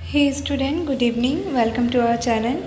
Hey student, good evening. Welcome to our channel.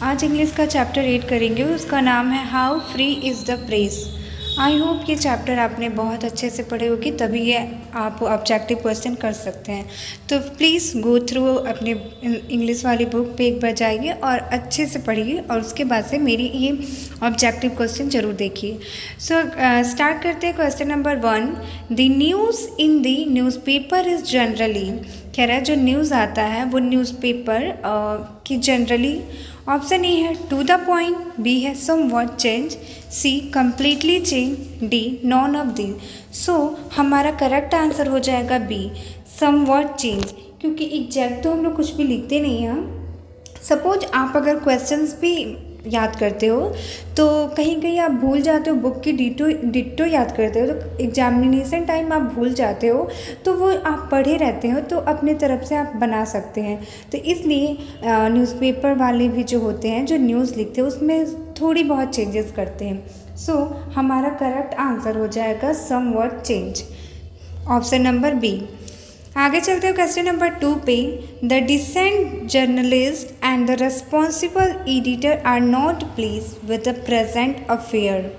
आज English का chapter 8 करेंगे। उसका नाम है how free is the press. I hope ये चैप्टर आपने बहुत अच्छे से पढ़े होगी, तभी ये आप ऑब्जेक्टिव क्वेश्चन कर सकते हैं। तो प्लीज़ गो थ्रू अपने इंग्लिश वाली बुक पे एक बार जाइए और अच्छे से पढ़िए, और उसके बाद से मेरी ये ऑब्जेक्टिव क्वेश्चन ज़रूर देखिए। सो स्टार्ट करते हैं। Question number 1, the news in the newspaper is generally. कह रहा है जो न्यूज़ आता है वो न्यूज़पेपर की जनरली। ऑप्शन ए है टू द पॉइंट, बी है somewhat change, C completely change, D none of the. So हमारा करेक्ट आंसर हो जाएगा बी, समवॉट चेंज, क्योंकि एग्जैक्ट तो हम लोग कुछ भी लिखते नहीं हैं। सपोज आप अगर क्वेश्चंस भी याद करते हो तो कहीं कहीं आप भूल जाते हो, बुक की डिट्टो याद करते हो तो एग्जामिनेशन टाइम आप भूल जाते हो, तो वो आप पढ़े रहते हो तो अपने तरफ से आप बना सकते हैं। तो इसलिए न्यूज़पेपर वाले भी जो होते हैं, जो न्यूज़ लिखते हैं, उसमें थोड़ी बहुत चेंजेस करते हैं। सो हमारा करेक्ट आंसर हो जाएगा somewhat change, option number B. आगे चलते हैं क्वेश्चन नंबर 2 पे। The decent journalist and the responsible editor are not please with the present affair.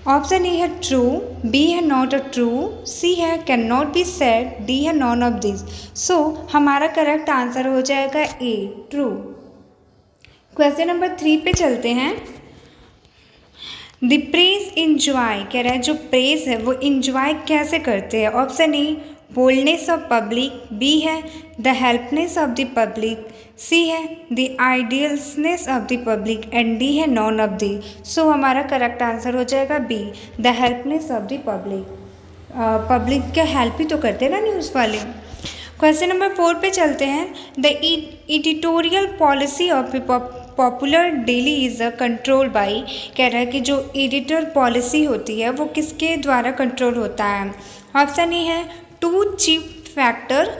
Option A है ट्रू, बी है नॉट अ ट्रू, सी है can not be said, D है none of this. So हमारा correct answer हो जाएगा ए, true. Question number 3 पे चलते हैं। द प्रेस इंजॉय, कह रहा है जो प्रेस है वो इंजॉय कैसे करते हैं। Option A boldness of public, B है the helpness of the public, C है the idealness of the public, and D है नॉन ऑफ दी। सो हमारा करेक्ट आंसर हो जाएगा B, the helpness of the public. Public का help ही तो करते हैं ना न्यूज़ वाले। क्वेश्चन नंबर 4 पे चलते हैं। The editorial policy of popular daily is a control by, कह रहा है कि जो एडिटर पॉलिसी होती है वो किसके द्वारा कंट्रोल होता है। ऑप्शन ए है 2 chief factor,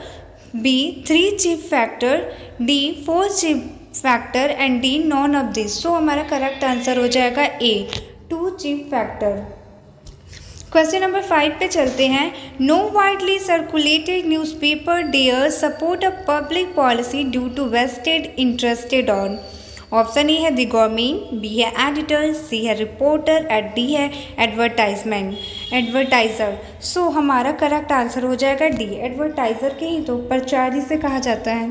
B 3 chief factor, D 4 chief factor, and D none of this. So हमारा करेक्ट आंसर हो जाएगा A, 2 chief factor. Question number 5 पे चलते हैं। No widely circulated newspaper dare support a public policy due to vested interested on. Option A है the government, B है editor, C है reporter, and D है advertiser. So हमारा correct answer हो जाएगा डी, एडवर्टाइज़र के ही तो प्रचारी से कहा जाता है।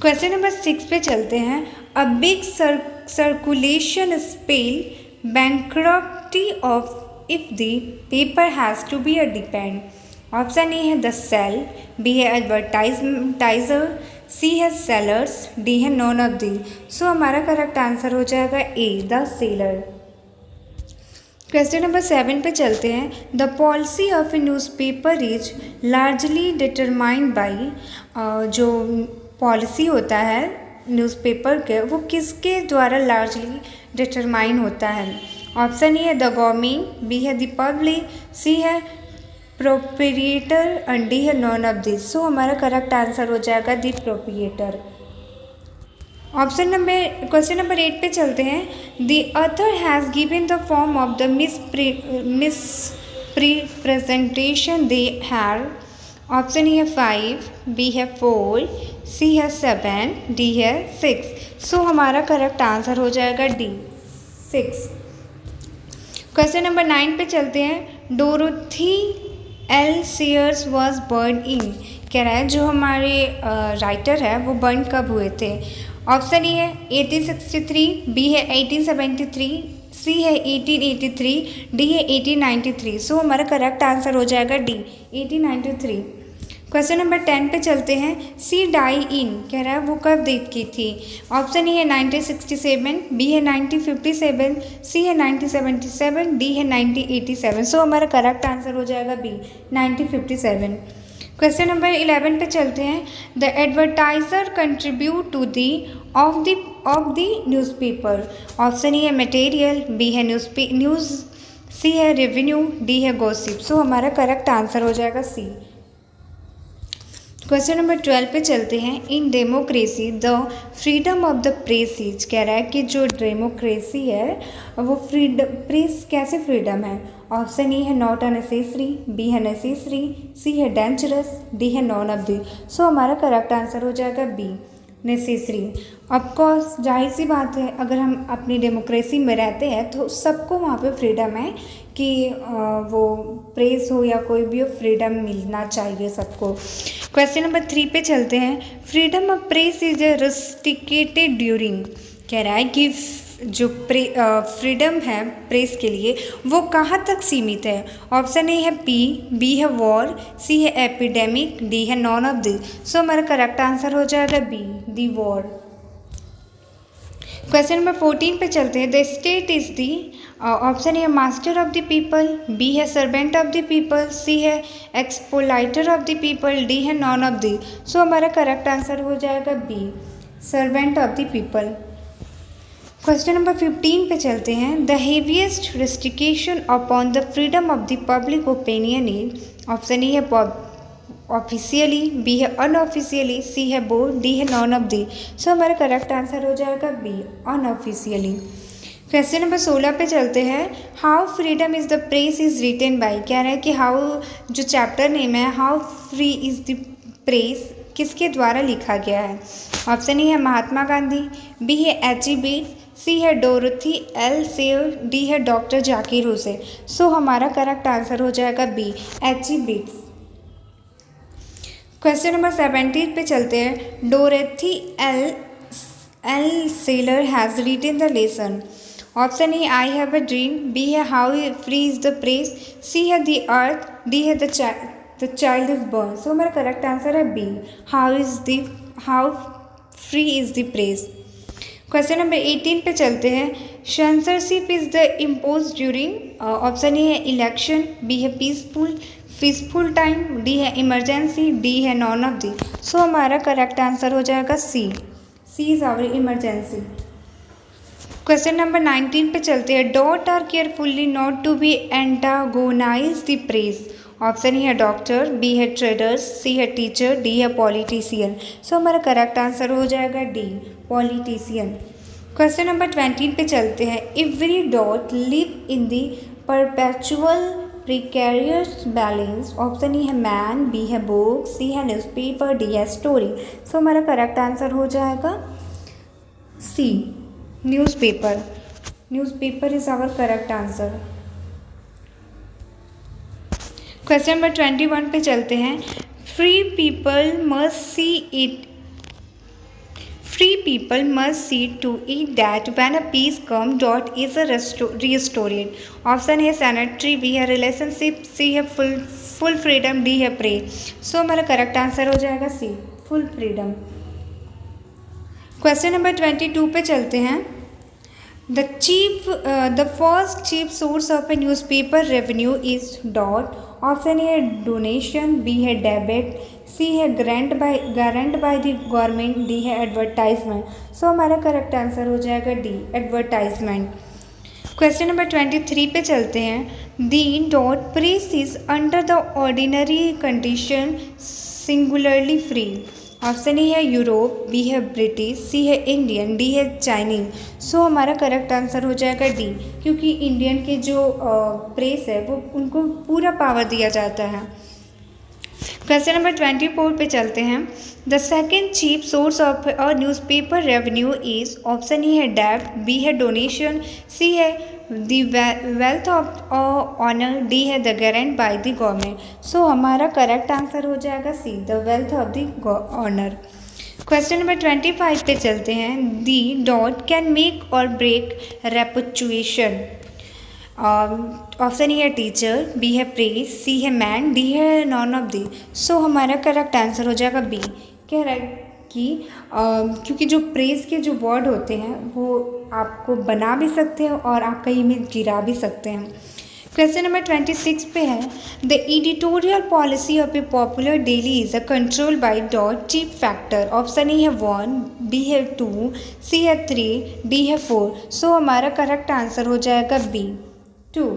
क्वेश्चन नंबर 6 पे चलते हैं। A big circulation spell bankruptcy of if the paper has to be a depend। Option A है द सेल, बी है एडवर्टाइजर, सी है सेलर्स, डी है नॉन ऑफ दी। सो हमारा करेक्ट आंसर हो जाएगा A, the seller. Question number 7 पे चलते हैं। The policy of a newspaper is largely determined by, जो पॉलिसी होता है न्यूज़पेपर के वो किसके द्वारा लार्जली डिटरमाइन होता है। ऑप्शन ए है द गवर्नमेंट, बी है द पब्लिक, सी है प्रोप्रिएटर, एंड डी है नॉन ऑफ दिस। सो हमारा करेक्ट आंसर हो जाएगा द प्रोप्रिएटर। क्वेश्चन नंबर 8 पे चलते हैं। The author has given the form of the misrepresentation they have. Option A है 5, बी है 4, सी है 7, डी है 6। सो हमारा करेक्ट आंसर हो जाएगा डी, 6। क्वेश्चन नंबर 9 पे चलते हैं। Dorothy L Sayers was born in, कह रहा है जो हमारे राइटर है वो बर्न कब हुए थे। ऑप्शन ए है 1863, बी है 1873, सी है 1883, डी है 1893। सो हमारा करेक्ट आंसर हो जाएगा डी, 1893। क्वेश्चन नंबर 10 पे चलते हैं। सी डाई इन, कह रहा है वो कब डेट की थी। ऑप्शन ए है 1967, बी है 1957, सी है 1977, डी है 1987। सो हमारा करेक्ट आंसर हो जाएगा बी, 1957। क्वेश्चन नंबर 11 पे चलते हैं। The advertiser contribute to the of the newspaper. Option A है मटेरियल, बी है न्यूज़, सी है रेवेन्यू, डी है गॉसिप। सो हमारा करेक्ट आंसर हो जाएगा सी। क्वेश्चन नंबर 12 पे चलते हैं। In democracy the freedom of the press is, कह रहा है कि जो डेमोक्रेसी है वो प्रेस कैसे फ्रीडम है। ऑप्शन ए है नॉट अननेसेसरी, बी है नेसेसरी, सी है डेंजरस, डी है नॉन ऑफ दी। सो हमारा करेक्ट आंसर हो जाएगा बी, नेसेसरी। ऑफकोर्स जाहिर सी बात है, अगर हम अपनी डेमोक्रेसी में रहते हैं तो सबको वहाँ पे फ्रीडम है कि वो प्रेस हो या कोई भी हो, फ्रीडम मिलना चाहिए सबको। क्वेश्चन नंबर 3 पे चलते हैं। Freedom of press is restricted during, कह रहा है कि जो फ्रीडम है प्रेस के लिए वो कहाँ तक सीमित है। ऑप्शन ए है पी, बी है वॉर, सी है एपिडेमिक, डी है नॉन ऑफ दी। सो हमारा करेक्ट आंसर हो जाएगा B, the war. Question number 14 पे चलते हैं। The state is the, option A है master of the people, B है servant of the people, C है exploiter of the people, D है नॉन ऑफ दी। सो हमारा करेक्ट आंसर हो जाएगा B, servant of the people. Question number 15 पे चलते हैं। The heaviest restriction upon the freedom of the public opinion is, option A है officially, B है unofficially, सी है बोर्ड, डी है नॉन ऑफ दी। सो हमारा करेक्ट आंसर हो जाएगा बी, अनऑफिशियली। क्वेश्चन नंबर 16 पे चलते हैं। How freedom is the press is written by, कह रहा है कि हाउ, जो चैप्टर नेम है how free is the press, किसके द्वारा लिखा गया है। ऑप्शन ए है महात्मा गांधी, बी है H.E. बेट्स, सी है डोरोथी एल सेल, डी है डॉक्टर जाकिर हुसैन। सो हमारा करेक्ट आंसर हो जाएगा B, H.E. Bets. Question number 17 पे चलते हैं। Dorothy L seller has written the lesson. Option A I have a dream, B है how free is the press, C है the earth, D है the child is born. So हमारा correct answer है B, how free is the press. Question number 18 पे चलते हैं। Censorship is the impose during, option A है election, B है peaceful time, D है इमरजेंसी, डी है नॉन ऑफ दी। सो हमारा करेक्ट आंसर हो जाएगा C is our emergency. Question number 19 पे चलते हैं। Dot are carefully not to be antagonize the press. Option A है डॉक्टर, बी है ट्रेडर्स, सी है टीचर, डी है पॉलिटिशियन। सो हमारा करेक्ट आंसर हो जाएगा डी, पॉलिटिशियन। क्वेश्चन नंबर 20 पे चलते हैं। Every dot live in the perpetual precarious balance. Option A है मैन, बी है बुक, सी है न्यूज़पेपर, डी है स्टोरी। सो हमारा करेक्ट आंसर हो जाएगा C, newspaper. Newspaper is our correct answer. Question number 21 पे चलते हैं। Free people must see to eat that when a peace come dot is restored. Option है sanitary, B है relationship, C है full freedom, D है pray. सो हमारा correct answer हो जाएगा सी, फुल फ्रीडम। क्वेश्चन नंबर 22 पे चलते हैं। The first chief source of a newspaper revenue is dot. Option A है डोनेशन, बी है डेबिट, सी है गारंट बाय द गवर्नमेंट, डी है एडवर्टाइजमेंट। सो हमारा करेक्ट आंसर हो जाएगा डी, एडवर्टाइजमेंट। क्वेश्चन नंबर 23 पे चलते हैं। The dot press is under the ordinary condition singularly free. Option A है यूरोप, बी है ब्रिटिश, सी है इंडियन, डी है चाइनीज। सो हमारा करेक्ट आंसर हो जाएगा डी, क्योंकि इंडियन के जो प्रेस है वो उनको पूरा पावर दिया जाता है। क्वेश्चन नंबर 24 पे चलते हैं। The second chief source of a newspaper revenue is. Option A है डेब्ट, बी है डोनेशन, सी है the wealth of honour, D है the grant by the government. So हमारा करेक्ट आंसर हो जाएगा C, the wealth of the honour. Question number 25 पे चलते हैं। The dot can make or break reputation. Option A है teacher, B है press, C है मैन, डी है नॉन ऑफ दी। सो हमारा करेक्ट आंसर हो जाएगा बी। कह रहा है कि क्योंकि जो प्रेस के जो वर्ड होते हैं वो आपको बना भी सकते हैं और आपका इमेज गिरा भी सकते हैं। क्वेश्चन नंबर 26 पे है। The editorial policy of A popular daily is a control by dot chief factor. Option A है 1, बी है 2, सी है 3, डी है 4। सो हमारा करेक्ट आंसर हो जाएगा बी, 2।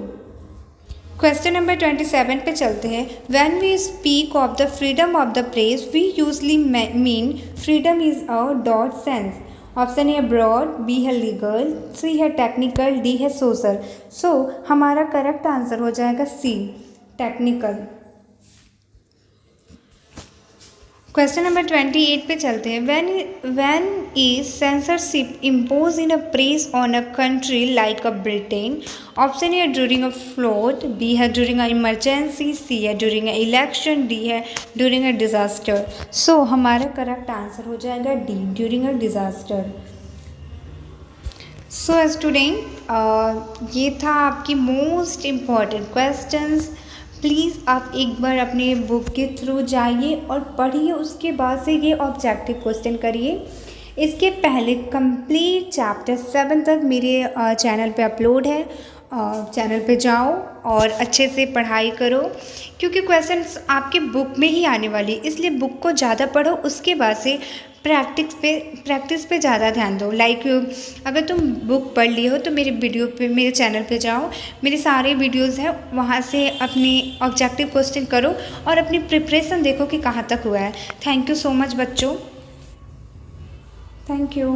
क्वेश्चन नंबर 27 पे चलते हैं। When we speak of the freedom of the press we usually mean freedom is a dot sense. Option A broad, B है लीगल, सी है टेक्निकल, डी है सोशल। सो हमारा correct answer हो जाएगा सी, technical. Question number 28 पे चलते हैं। When is censorship impose in a press on a country like a Britain. Option A during a float, B है ड्यूरिंग अ इमरजेंसी, सी है during a election, D है during a disaster. So हमारा correct answer हो जाएगा D, during a disaster. So student, ये था आपकी most important questions. Please आप एक बार अपने बुक के थ्रू जाइए और पढ़िए, उसके बाद से ये ऑब्जेक्टिव क्वेश्चन करिए। इसके पहले कंप्लीट चैप्टर 7 तक मेरे चैनल पे अपलोड है। चैनल पे जाओ और अच्छे से पढ़ाई करो, क्योंकि क्वेश्चंस आपके बुक में ही आने वाली, इसलिए बुक को ज़्यादा पढ़ो। उसके बाद से प्रैक्टिस पे ज़्यादा ध्यान दो। लाइक अगर तुम बुक पढ़ ली हो तो मेरे चैनल पे जाओ, मेरे सारे वीडियोस हैं, वहाँ से अपने ऑब्जेक्टिव क्वेश्चन करो और अपनी प्रिपरेशन देखो कि कहाँ तक हुआ है। थैंक यू सो मच बच्चों, थैंक यू।